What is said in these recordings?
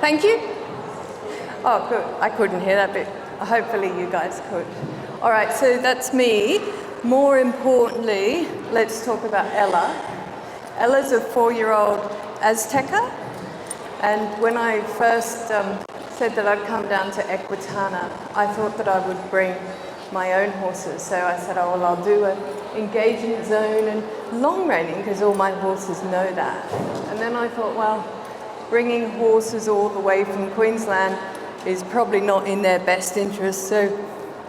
Thank you. Oh, good. I couldn't hear that bit. Hopefully you guys could. All right, so that's me. More importantly, let's talk about Ella. Ella's a 4-year-old Azteca, and when I first said that I'd come down to Equitana, I thought that I would bring my own horses. So I said, oh, well, I'll do an engagement zone and long-reining because all my horses know that. And then I thought, well, bringing horses all the way from Queensland is probably not in their best interest, so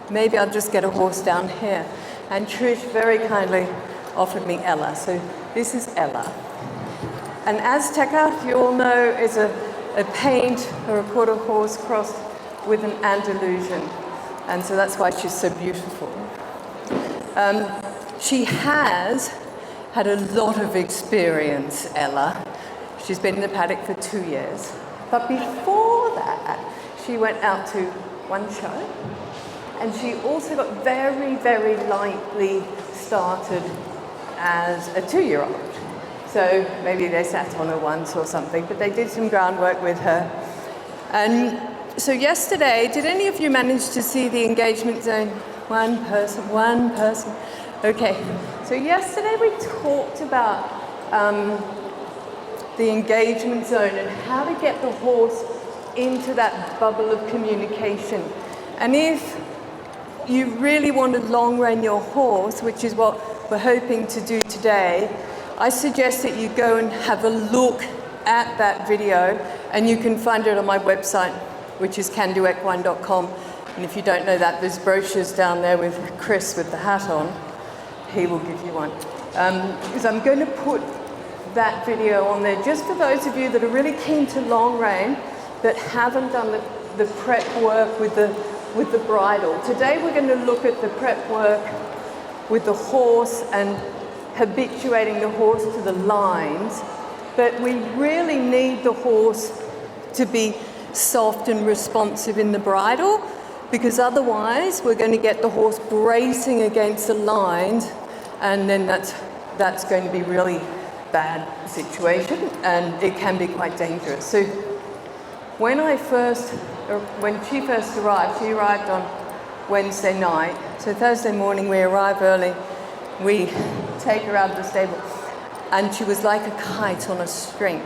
maybe I'll just get a horse down here. And Trish very kindly offered me Ella. So this is Ella. An Azteca, if you all know, is a paint or a quarter horse crossed with an Andalusian. And so that's why she's so beautiful. She has had a lot of experience, Ella. She's been in the paddock for 2 years. But before that, she went out to one show. And she also got very, very lightly started as a 2-year-old. So maybe they sat on her once or something, but they did some groundwork with her. And so yesterday, did any of you manage to see the engagement zone? One person. Okay, so yesterday we talked about the engagement zone and how to get the horse into that bubble of communication. And if you really want to long rein your horse, which is what we're hoping to do today, I suggest that you go and have a look at that video, and you can find it on my website, which is candoequine.com. And if you don't know that, there's brochures down there with Chris with the hat on. He will give you one. Because I'm going to put that video on there just for those of you that are really keen to long rein, that haven't done the prep work with the bridle. Today we're going to look at the prep work with the horse and habituating the horse to the lines, but we really need the horse to be soft and responsive in the bridle, because otherwise we're going to get the horse bracing against the lines, and then that's going to be really bad situation, and it can be quite dangerous. So when she first arrived, she arrived on Wednesday night. So Thursday morning we arrive early, we take her out of the stable, and she was like a kite on a string.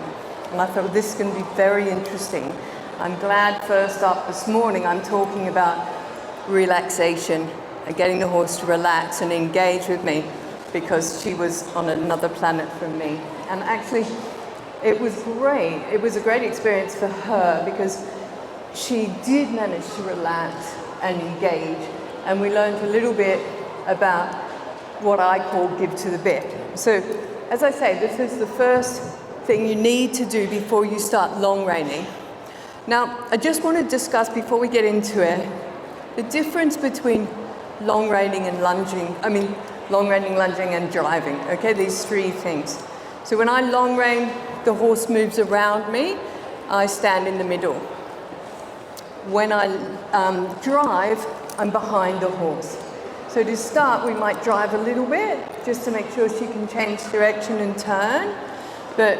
And I thought, well, this is going to be very interesting. I'm glad first up this morning I'm talking about relaxation and getting the horse to relax and engage with me, because she was on another planet from me. And actually, it was great. It was a great experience for her because she did manage to relax and engage, and we learned a little bit about what I call give to the bit. So, as I say, this is the first thing you need to do before you start long reining. Now, I just want to discuss, before we get into it, the difference between long reining and lunging. Long reining, lunging, and driving. Okay, these 3 things. So when I long rein, the horse moves around me. I stand in the middle. When I drive, I'm behind the horse. So to start, we might drive a little bit, just to make sure she can change direction and turn. But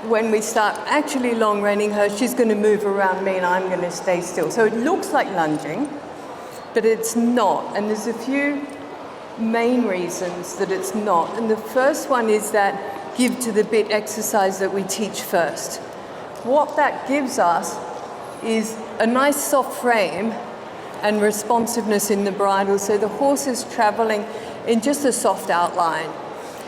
when we start actually long reining her, she's going to move around me and I'm going to stay still. So it looks like lunging, but it's not. And there's a few main reasons that it's not. And the first one is that give to the bit exercise that we teach first. What that gives us is a nice soft frame and responsiveness in the bridle, so the horse is traveling in just a soft outline.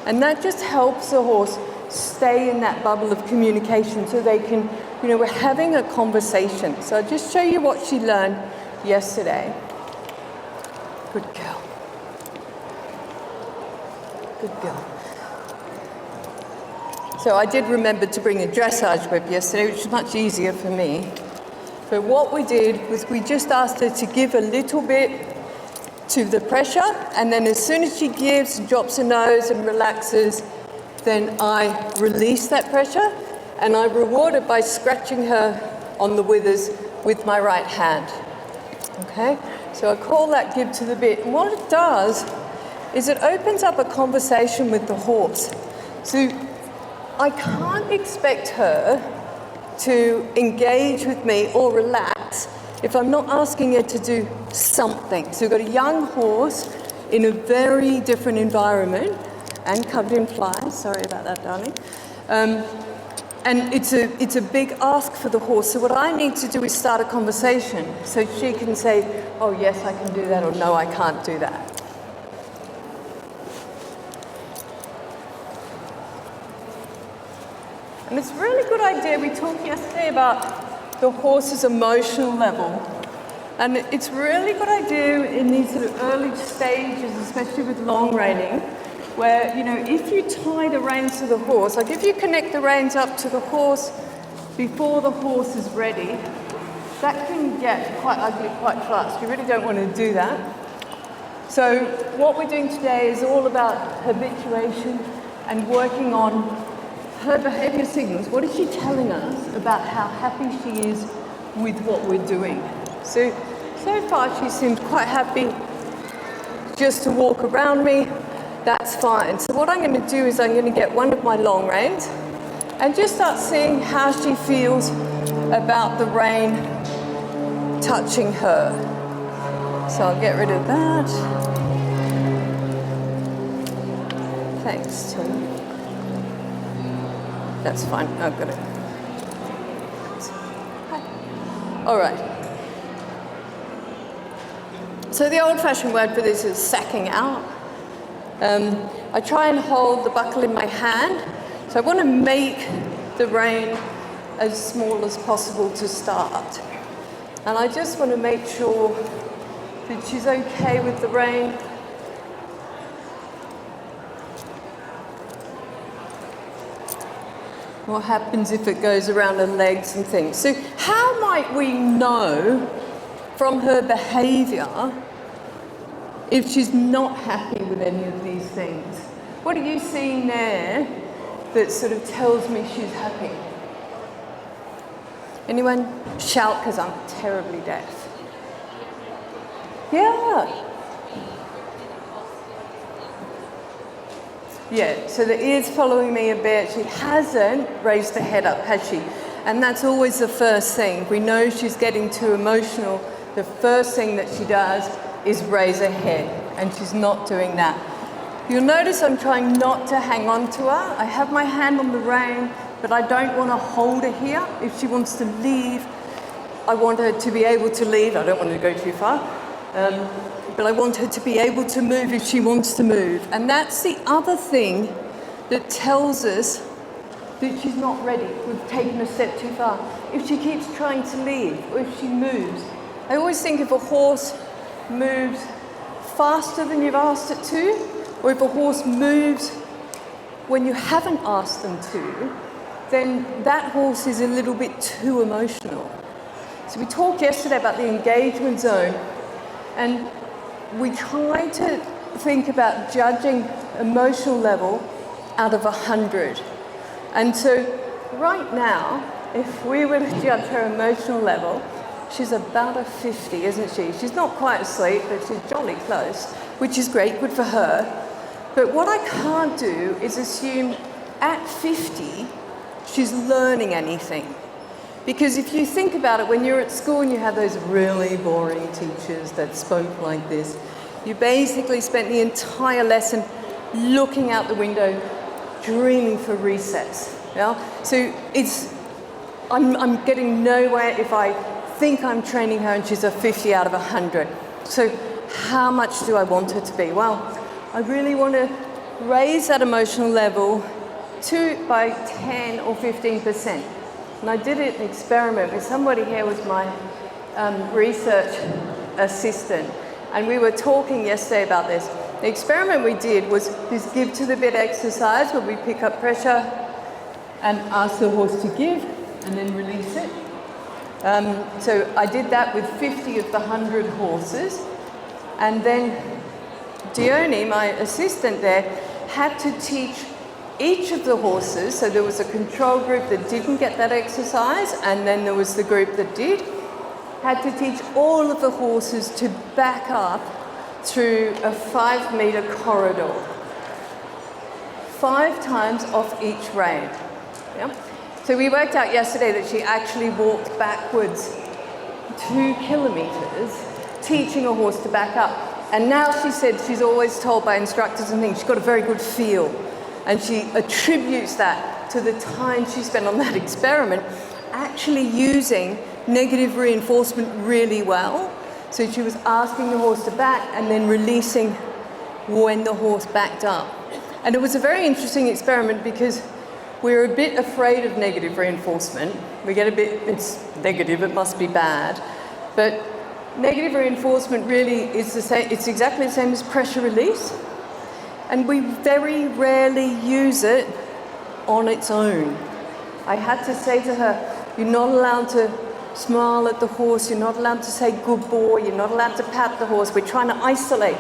And that just helps the horse stay in that bubble of communication, so they can, we're having a conversation. So I'll just show you what she learned yesterday. Good girl. Good girl. So I did remember to bring a dressage whip yesterday, which was much easier for me. But what we did was we just asked her to give a little bit to the pressure, and then as soon as she gives, drops her nose and relaxes, then I release that pressure, and I reward it by scratching her on the withers with my right hand. Okay? So I call that give to the bit. And what it does is it opens up a conversation with the horse. So I can't expect her to engage with me or relax if I'm not asking her to do something. So we've got a young horse in a very different environment and covered in flies. Sorry about that, darling. And it's a big ask for the horse. So what I need to do is start a conversation so she can say, oh yes, I can do that, or no, I can't do that. And it's a really good idea. We talked yesterday about the horse's emotional level. And it's a really good idea in these sort of early stages, especially with long reining, where, you know, if you tie the reins to the horse, like if you connect the reins up to the horse before the horse is ready, that can get quite ugly quite fast. You really don't want to do that. So what we're doing today is all about habituation and working on her behavior signals. What is she telling us about how happy she is with what we're doing? So far she seems quite happy just to walk around me. That's fine. So what I'm going to do is I'm going to get one of my long reins and just start seeing how she feels about the rein touching her. So I'll get rid of that. Thanks, Tim. That's fine. I've got it. Hi. All right. So the old-fashioned word for this is sacking out. I try and hold the buckle in my hand. So I want to make the rein as small as possible to start. And I just want to make sure that she's okay with the rein. What happens if it goes around her legs and things? So how might we know from her behavior if she's not happy with any of these things? What are you seeing there that sort of tells me she's happy? Anyone? Shout, because I'm terribly deaf. Yeah. Yeah, so the ear's following me a bit. She hasn't raised the head up, has she? And that's always the first thing. We know she's getting too emotional. The first thing that she does is raise her head, and she's not doing that. You'll notice I'm trying not to hang on to her. I have my hand on the rein, but I don't want to hold her here. If she wants to leave, I want her to be able to leave. I don't want her to go too far. But I want her to be able to move if she wants to move. And that's the other thing that tells us that she's not ready. We've taken a step too far. If she keeps trying to leave, or if she moves. I always think if a horse moves faster than you've asked it to, or if a horse moves when you haven't asked them to, then that horse is a little bit too emotional. So we talked yesterday about the engagement zone, and we try to think about judging emotional level out of 100. And so right now, if we were to judge her emotional level, she's about a 50, isn't she? She's not quite asleep, but she's jolly close, which is great, good for her. But what I can't do is assume at 50, she's learning anything. Because if you think about it, when you're at school and you have those really boring teachers that spoke like this, you basically spent the entire lesson looking out the window, dreaming for recess. Yeah? So I'm getting nowhere if I think I'm training her and she's a 50 out of 100. So how much do I want her to be? Well, I really want to raise that emotional level by 10 or 15%. And I did an experiment with somebody here was my research assistant. And we were talking yesterday about this. The experiment we did was this give to the bit exercise where we pick up pressure and ask the horse to give and then release it. So I did that with 50 of the 100 horses. And then Dione, my assistant there, had to teach each of the horses, so there was a control group that didn't get that exercise, and then there was the group that did, had to teach all of the horses to back up through a 5-meter corridor, 5 times off each rein. Yeah? So we worked out yesterday that she actually walked backwards 2 kilometers, teaching a horse to back up. And now she said she's always told by instructors and things, she's got a very good feel. And she attributes that to the time she spent on that experiment, actually using negative reinforcement really well. So she was asking the horse to back and then releasing when the horse backed up. And it was a very interesting experiment because we're a bit afraid of negative reinforcement. We get a bit, it's negative, it must be bad. But negative reinforcement really is the same, it's exactly the same as pressure release. And we very rarely use it on its own. I had to say to her, you're not allowed to smile at the horse, you're not allowed to say good boy, you're not allowed to pat the horse. We're trying to isolate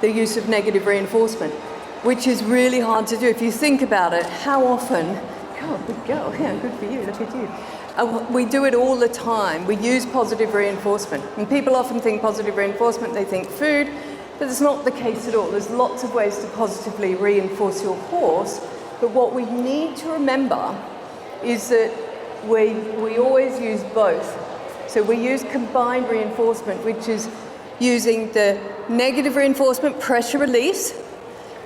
the use of negative reinforcement, which is really hard to do. If you think about it, how often, oh, good girl, yeah, good for you, look at you. We do it all the time. We use positive reinforcement. And people often think positive reinforcement, they think food, but it's not the case at all. There's lots of ways to positively reinforce your horse, but what we need to remember is that we always use both. So we use combined reinforcement, which is using the negative reinforcement, pressure release,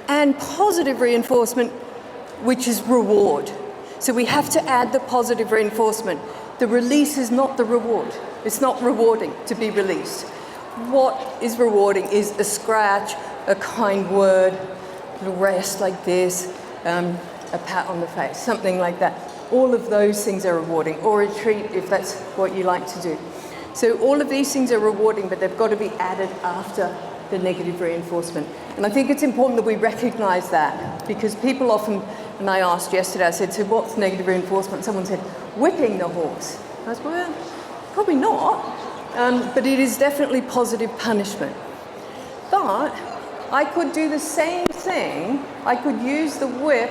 and positive reinforcement, which is reward. So we have to add the positive reinforcement. The release is not the reward. It's not rewarding to be released. What is rewarding is a scratch, a kind word, a little rest like this, a pat on the face, something like that. All of those things are rewarding, or a treat if that's what you like to do. So all of these things are rewarding, but they've got to be added after the negative reinforcement. And I think it's important that we recognize that, because people often, and I asked yesterday, I said, so what's negative reinforcement? Someone said, whipping the horse. I said, well, probably not, but it is definitely positive punishment. But I could do the same thing. I could use the whip,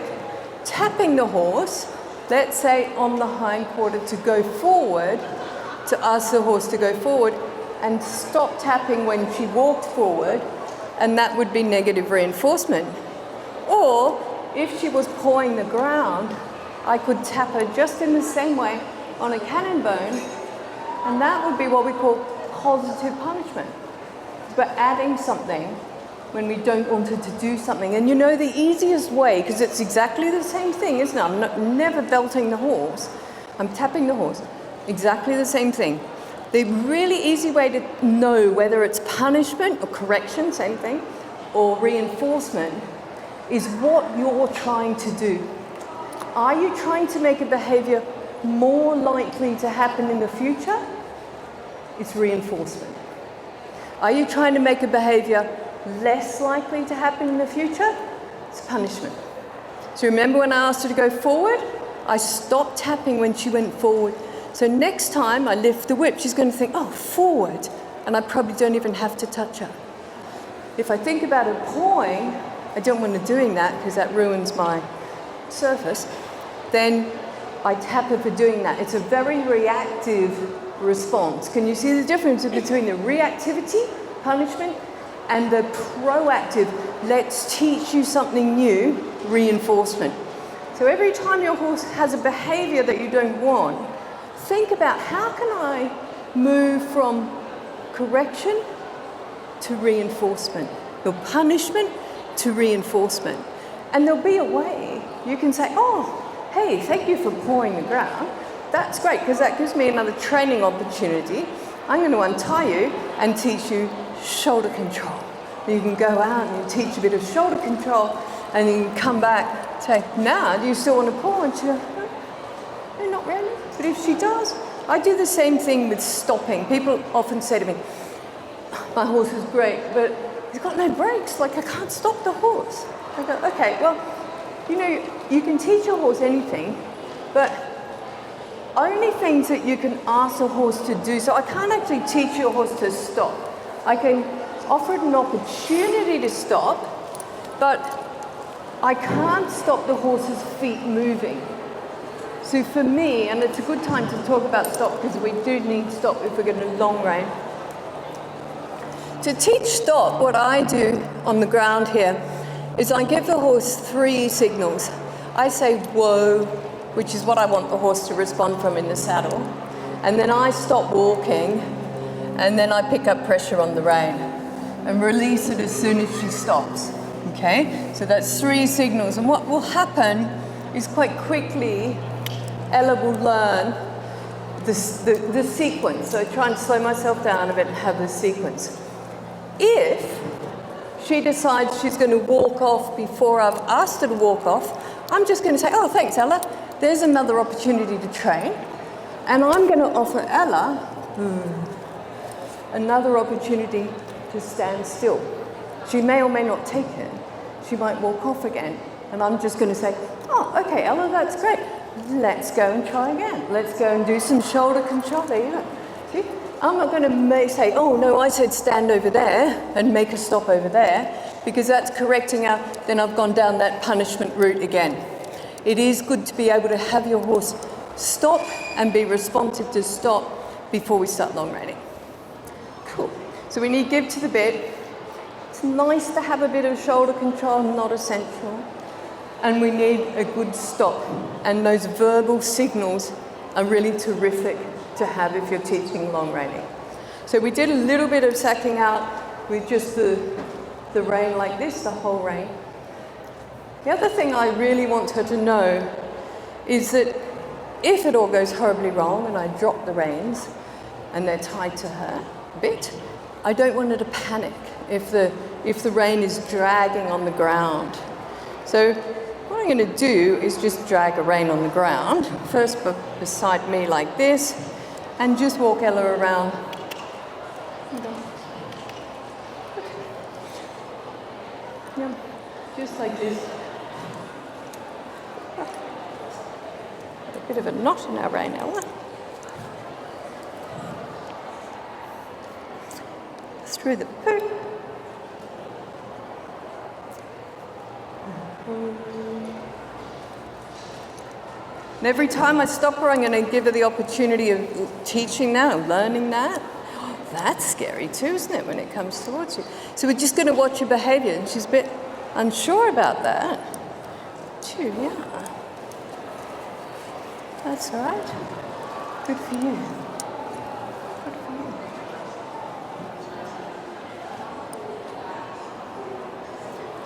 tapping the horse, let's say on the hindquarter to go forward, to ask the horse to go forward, and stop tapping when she walked forward, and that would be negative reinforcement. Or if she was pawing the ground, I could tap her just in the same way on a cannon bone, and that would be what we call positive punishment. But adding something when we don't want her to do something. And you know the easiest way, because it's exactly the same thing, isn't it? I'm never belting the horse, I'm tapping the horse. Exactly the same thing. The really easy way to know whether it's punishment or correction, same thing, or reinforcement, is what you're trying to do. Are you trying to make a behavior more likely to happen in the future? It's reinforcement. Are you trying to make a behavior less likely to happen in the future? It's punishment. So remember when I asked her to go forward? I stopped tapping when she went forward. So next time I lift the whip, she's going to think, oh, forward, and I probably don't even have to touch her. If I think about her pawing, I don't want her doing that because that ruins my surface, then I tap her for doing that. It's a very reactive response. Can you see the difference between the reactivity, punishment, and the proactive, let's teach you something new, reinforcement? So every time your horse has a behavior that you don't want, think about how can I move from correction to reinforcement, or punishment to reinforcement. And there'll be a way you can say, oh, hey, thank you for pawing the ground. That's great, because that gives me another training opportunity. I'm going to untie you and teach you shoulder control. You can go out and you teach a bit of shoulder control, and you can come back and say, now, do you still want to paw? And she goes, no, not really. But if she does, I do the same thing with stopping. People often say to me, my horse is great, but he's got no brakes, like I can't stop the horse. I go, okay, well, you know, you can teach a horse anything, but only things that you can ask a horse to do. So I can't actually teach your horse to stop. I can offer it an opportunity to stop, but I can't stop the horse's feet moving. So for me, and it's a good time to talk about stop because we do need stop if we're going to long rein. To teach stop, what I do on the ground here is I give the horse 3 signals. I say whoa, which is what I want the horse to respond from in the saddle. And then I stop walking, and then I pick up pressure on the rein and release it as soon as she stops. Okay, so that's 3 signals. And what will happen is quite quickly, Ella will learn the sequence. So I try and slow myself down a bit and have the sequence. If she decides she's going to walk off before I've asked her to walk off, I'm just going to say, oh, thanks, Ella. There's another opportunity to train. And I'm going to offer Ella another opportunity to stand still. She may or may not take it. She might walk off again. And I'm just going to say, oh, okay, Ella, that's great. Let's go and try again. Let's go and do some shoulder control. There you go. See? I'm not going to say, oh, no, I said stand over there and make a stop over there, because that's correcting her. Then I've gone down that punishment route again. It is good to be able to have your horse stop and be responsive to stop before we start long reining. Cool. So we need give to the bit. It's nice to have a bit of shoulder control, not essential. And we need a good stop. And those verbal signals are really terrific to have if you're teaching long reining. So we did a little bit of sacking out with just the rein like this, the whole rein. The other thing I really want her to know is that if it all goes horribly wrong and I drop the reins and they're tied to her a bit, I don't want her to panic if the rein is dragging on the ground. So what I'm going to do is just drag a rein on the ground, first beside me like this, and just walk Ella around. Yeah, just like this. A bit of a knot in our rein, Ella. Through the poo. And every time I stop her, I'm going to give her the opportunity of teaching that, or learning that. Oh, that's scary too, isn't it, when it comes towards you? So we're just going to watch her behaviour, and she's a bit unsure about that. Too, yeah. That's all right. Good for you. Good for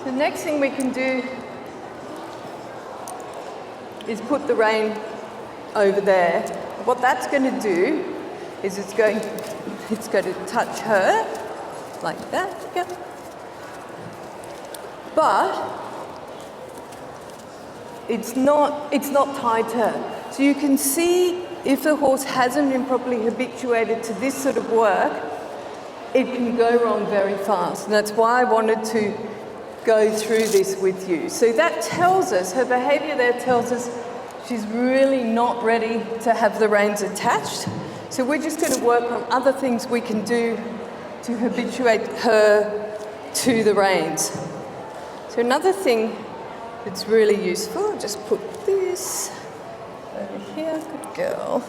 you. The next thing we can do is put the rein over there. What that's going to do is it's going to touch her like that. Yeah. But it's not tied to her. So you can see if the horse hasn't been properly habituated to this sort of work, it can go wrong very fast. And that's why I wanted to go through this with you. So that tells us, her behaviour there tells us she's really not ready to have the reins attached. So we're just going to work on other things we can do to habituate her to the reins. So another thing that's really useful, I'll just put this over here, good girl.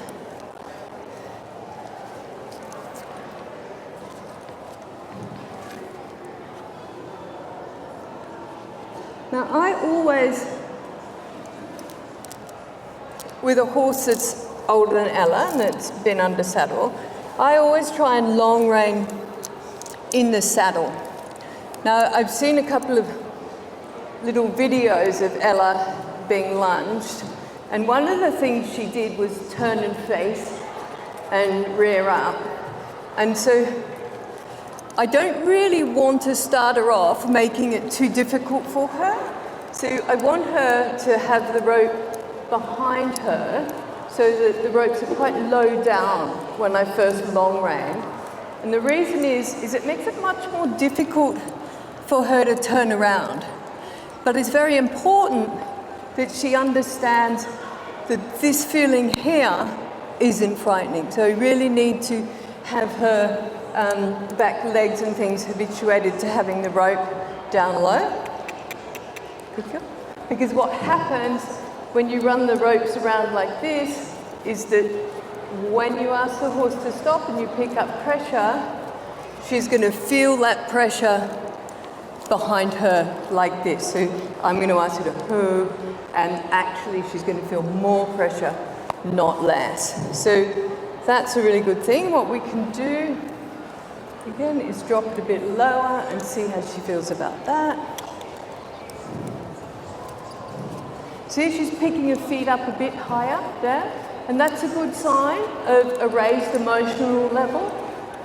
Now I always, with a horse that's older than Ella and that's been under saddle, I always try and long rein in the saddle. Now I've seen a couple of little videos of Ella being lunged, and one of the things she did was turn and face and rear up. And so I don't really want to start her off making it too difficult for her. So I want her to have the rope behind her so that the ropes are quite low down when I first long rein. And the reason is it makes it much more difficult for her to turn around. But it's very important that she understands that this feeling here isn't frightening. So we really need to have her back legs and things habituated to having the rope down low. Because what happens when you run the ropes around like this is that when you ask the horse to stop and you pick up pressure, she's going to feel that pressure behind her like this. So I'm going to ask her to and actually she's going to feel more pressure, not less. So that's a really good thing. What we can do, again, is drop it a bit lower and see how she feels about that. See, she's picking her feet up a bit higher there, and that's a good sign of a raised emotional level.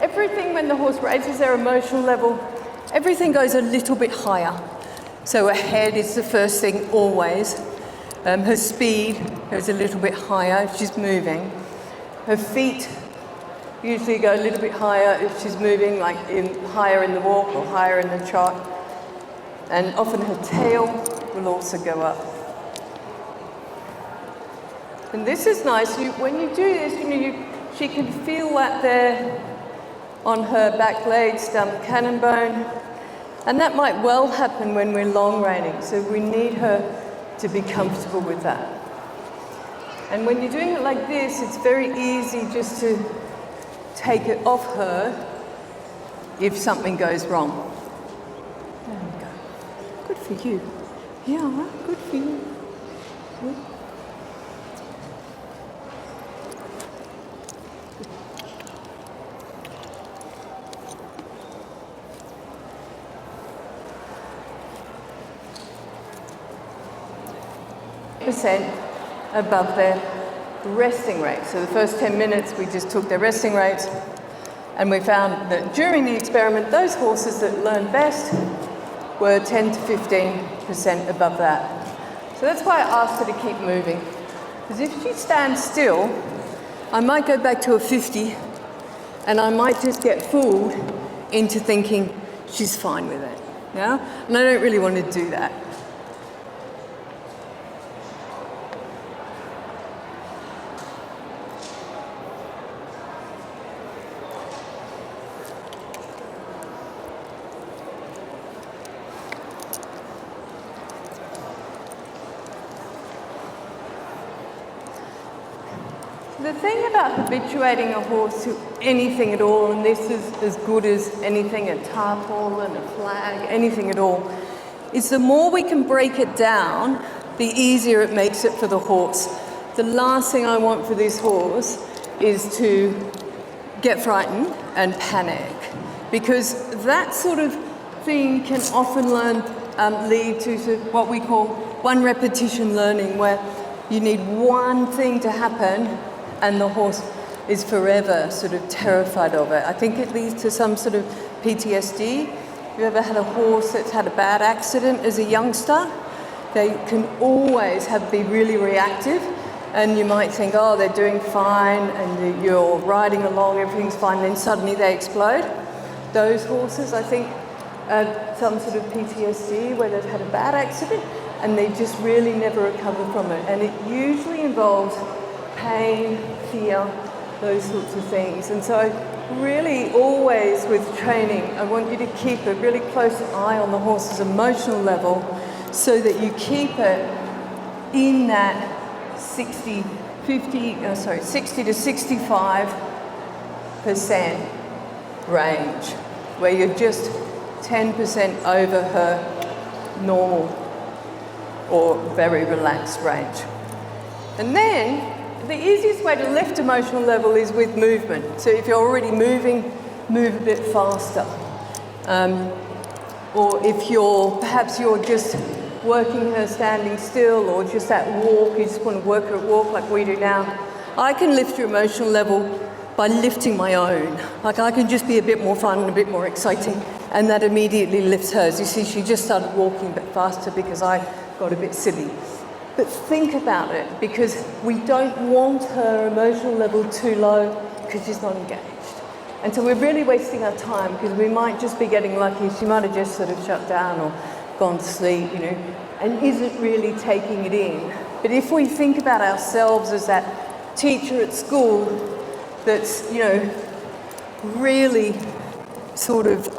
Everything, when the horse raises their emotional level, everything goes a little bit higher. So her head is the first thing always. Her speed goes a little bit higher if she's moving. Her feet usually go a little bit higher if she's moving, like higher in the walk or higher in the trot. And often her tail will also go up. And this is nice. When you do this, she can feel that there on her back legs, down the cannon bone. And that might well happen when we're long reining. So we need her to be comfortable with that. And when you're doing it like this, it's very easy just to take it off her if something goes wrong. There we go. Good for you. Yeah, good for you. Good. Percent above their resting rate. So the first 10 minutes we just took their resting rates, and we found that during the experiment those horses that learned best were 10 to 15% above that. So that's why I asked her to keep moving, because if she stands still I might go back to a 50 and I might just get fooled into thinking she's fine with it. Yeah? And I don't really want to do that. The thing about habituating a horse to anything at all, and this is as good as anything, a tarpaulin, a flag, anything at all, is the more we can break it down, the easier it makes it for the horse. The last thing I want for this horse is to get frightened and panic, because that sort of thing can often lead to what we call one repetition learning, where you need one thing to happen and the horse is forever sort of terrified of it. I think it leads to some sort of PTSD. Have you ever had a horse that's had a bad accident as a youngster? They can always be really reactive, and you might think, oh, they're doing fine, and you're riding along, everything's fine, and then suddenly they explode. Those horses, I think, some sort of PTSD where they've had a bad accident and they just really never recover from it. And it usually involves pain, fear, those sorts of things. And so really always with training, I want you to keep a really close eye on the horse's emotional level so that you keep it in that 60 to 65% range, where you're just 10% over her normal or very relaxed range. And then the easiest way to lift emotional level is with movement. So if you're already moving, move a bit faster. Or if perhaps you're just working her standing still, or just that walk, you just want to work her walk like we do now. I can lift your emotional level by lifting my own. Like I can just be a bit more fun and a bit more exciting, and that immediately lifts hers. You see, she just started walking a bit faster because I got a bit silly. But think about it, because we don't want her emotional level too low because she's not engaged. And so we're really wasting our time, because we might just be getting lucky. She might have just sort of shut down or gone to sleep, and isn't really taking it in. But if we think about ourselves as that teacher at school that's, really sort of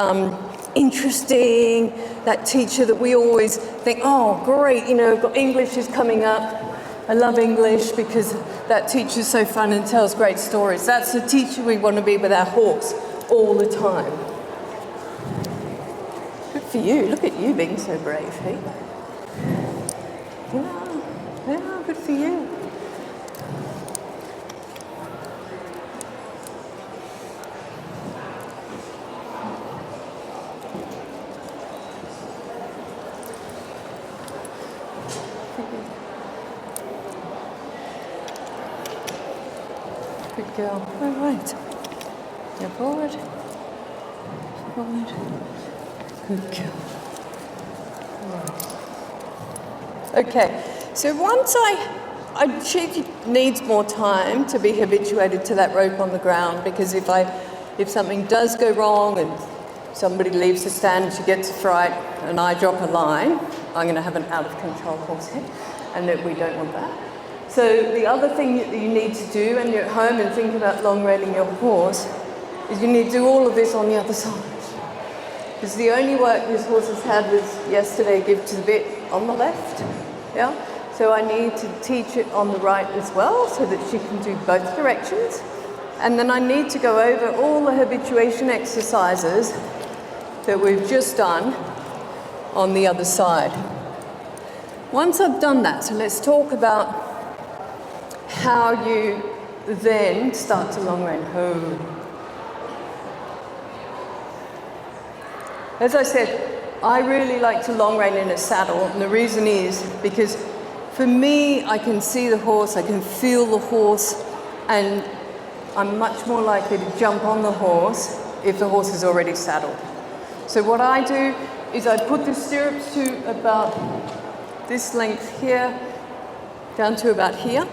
interesting, that teacher that we always think, oh, great, English is coming up. I love English because that teacher's so fun and tells great stories. That's the teacher we want to be with our horse all the time. Good for you. Look at you being so brave, hey? for you. Good girl. All right. Now forward. Forward. Good girl. Okay, so once she needs more time to be habituated to that rope on the ground, because if something does go wrong and somebody leaves the stand and she gets a fright and I drop a line, I'm going to have an out of control horse here, and we don't want that. So the other thing that you need to do when you're at home and think about long-reining your horse is you need to do all of this on the other side. Because the only work this horse has had was yesterday give to the bit on the left. Yeah? So I need to teach it on the right as well so that she can do both directions. And then I need to go over all the habituation exercises that we've just done on the other side. Once I've done that, so let's talk about how you then start to long rein home. As I said, I really like to long rein in a saddle, and the reason is because for me, I can see the horse, I can feel the horse, and I'm much more likely to jump on the horse if the horse is already saddled. So what I do is I put the stirrups to about this length here, down to about here,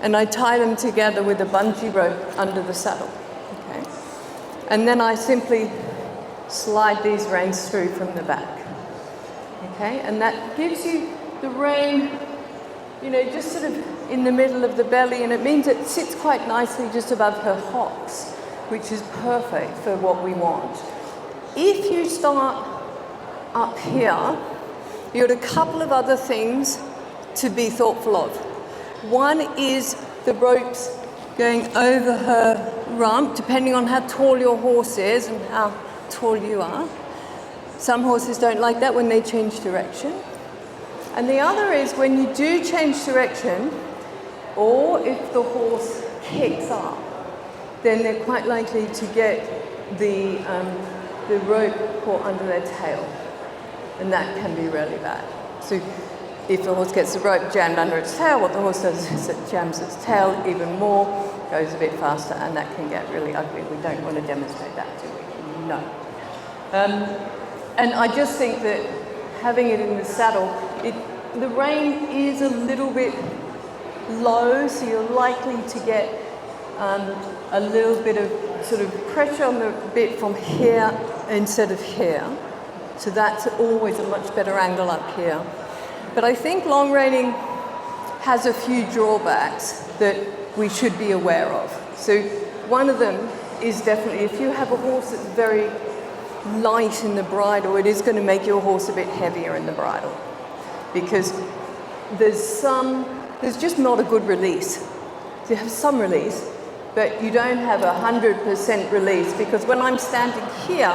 and I tie them together with a bungee rope under the saddle. Okay? And then I simply slide these reins through from the back. Okay? And that gives you the rein, just sort of in the middle of the belly, and it means it sits quite nicely just above her hocks, which is perfect for what we want. If you start up here, you've got a couple of other things to be thoughtful of. One is the ropes going over her rump, depending on how tall your horse is and how tall you are. Some horses don't like that when they change direction. And the other is when you do change direction, or if the horse kicks up, then they're quite likely to get the rope caught under their tail. And that can be really bad. So if the horse gets the rope jammed under its tail, what the horse does is it jams its tail even more, goes a bit faster, and that can get really ugly. We don't want to demonstrate that, do we? No. And I just think that having it in the saddle, the rein is a little bit low, so you're likely to get a little bit of sort of pressure on the bit from here instead of here. So that's always a much better angle up here. But I think long reining has a few drawbacks that we should be aware of. So one of them is definitely if you have a horse that's very light in the bridle, it is going to make your horse a bit heavier in the bridle, because there's just not a good release. You have some release, but you don't have 100% release, because when I'm standing here,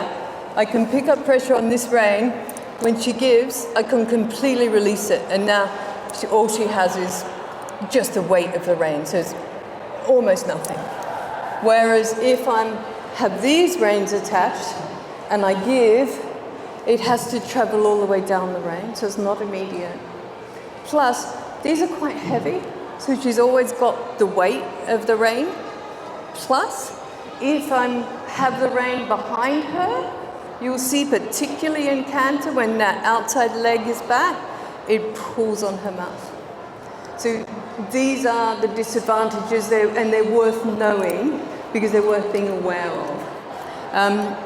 I can pick up pressure on this rein. When she gives, I can completely release it, and now all she has is just the weight of the rein, so it's almost nothing. Whereas if I have these reins attached and I give, it has to travel all the way down the rein, so it's not immediate. Plus, these are quite heavy, so she's always got the weight of the rein. Plus, if I have the rein behind her, you'll see particularly in canter when that outside leg is back, it pulls on her mouth. So these are the disadvantages, and they're worth knowing because they're worth being aware of.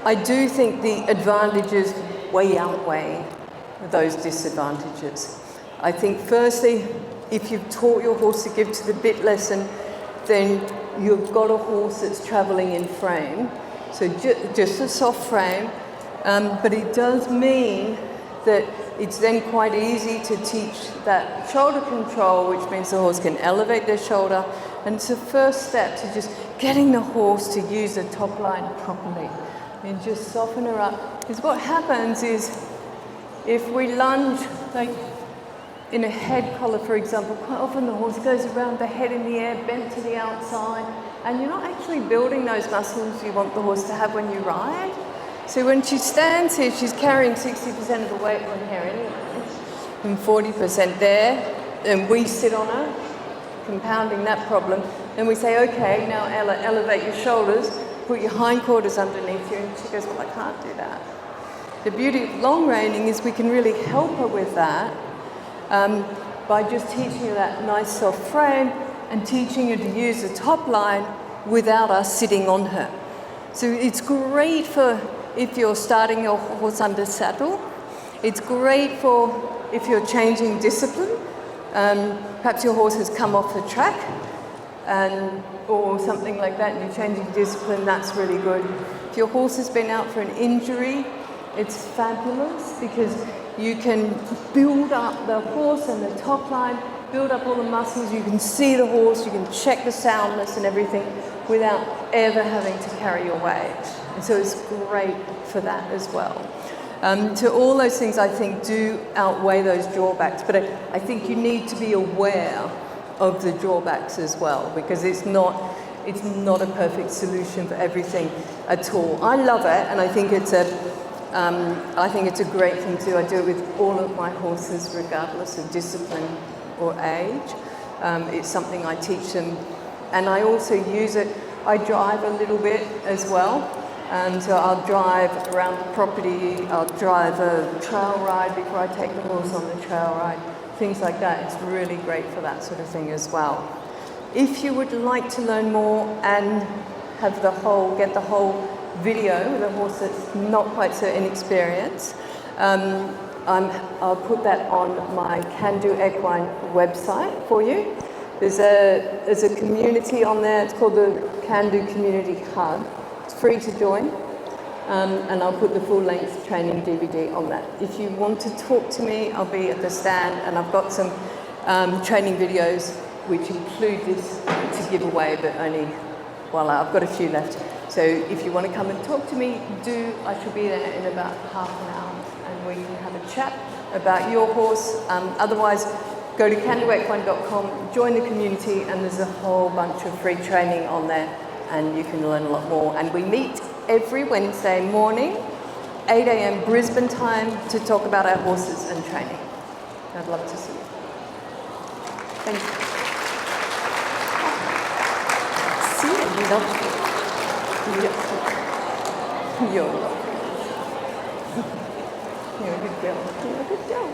I do think the advantages way outweigh those disadvantages. I think firstly, if you've taught your horse to give to the bit lesson, then you've got a horse that's travelling in frame. So just a soft frame, but it does mean that it's then quite easy to teach that shoulder control, which means the horse can elevate their shoulder, and it's the first step to just getting the horse to use the top line properly and just soften her up. Because what happens is if we lunge like in a head collar, for example, quite often the horse goes around the head in the air, bent to the outside, and you're not actually building those muscles you want the horse to have when you ride. So when she stands here, she's carrying 60% of the weight on here anyway, and 40% there, and we sit on her, compounding that problem. Then we say, okay, now Ella, elevate your shoulders, put your hindquarters underneath you, and she goes, well, I can't do that. The beauty of long-reining is we can really help her with that by just teaching her that nice soft frame and teaching her to use the top line without us sitting on her. So it's great for if you're starting your horse under saddle. It's great for if you're changing discipline. Perhaps your horse has come off the track or something like that and you're changing discipline, that's really good. If your horse has been out for an injury, it's fabulous because you can build up the horse and the top line, build up all the muscles, you can see the horse, you can check the soundness and everything without ever having to carry your weight. And so it's great for that as well. So all those things I think do outweigh those drawbacks, but I think you need to be aware of the drawbacks as well because it's not a perfect solution for everything at all. I love it and I think it's a great thing to do. I do it with all of my horses regardless of discipline or age. It's something I teach them and I also use it. I drive a little bit as well. So I'll drive around the property, I'll drive a trail ride before I take the horse on the trail ride, things like that. It's really great for that sort of thing as well. If you would like to learn more and have get the whole video with a horse that's not quite so inexperienced, I'll put that on my Can Do Equine website for you. There's a community on there, it's called the Can Do Community Hub. It's free to join, and I'll put the full-length training DVD on that. If you want to talk to me, I'll be at the stand, and I've got some training videos which include this to give away, but only, I've got a few left. So if you want to come and talk to me, I should be there in about half an hour, and we can have a chat about your horse. Otherwise, go to candoequine.com, join the community, and there's a whole bunch of free training on there. And you can learn a lot more. And we meet every Wednesday morning, 8 a.m. Brisbane time, to talk about our horses and training. I'd love to see you. Thank you. See you. Lovely. You're lovely. You're a good girl. You're a good girl.